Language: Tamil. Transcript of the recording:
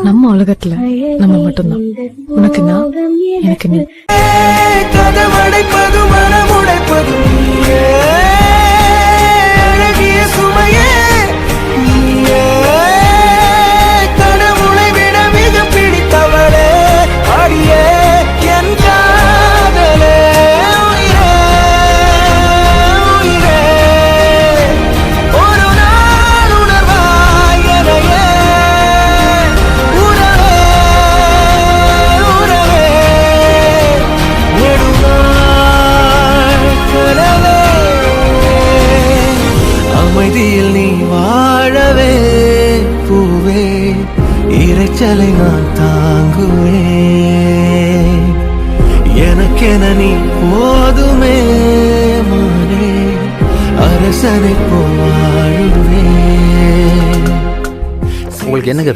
நம்ம உலகத்துல நம்ம மட்டும்தான். உனக்கு நான், எனக்கு நீ. கதவடைப்பது மனமுடைப்பது நீயே, அழகிய சுமையே நீயே, கடவுளை விட மிக பிடித்தவளே அடியே என் காதலே உயிரே உயிரே, ஒரு நாள் உணர்வாய் எனையே உறவே உறவே, நெடுநாள் கனவே, அமைதியில் நீ வாழவே பூவே, இரைச்சலை நான் தாங்குவேன், எனக்கென நீ போதுமே மானே, அரசனை போல் வாழுவேன். உங்களுக்கு என்னங்க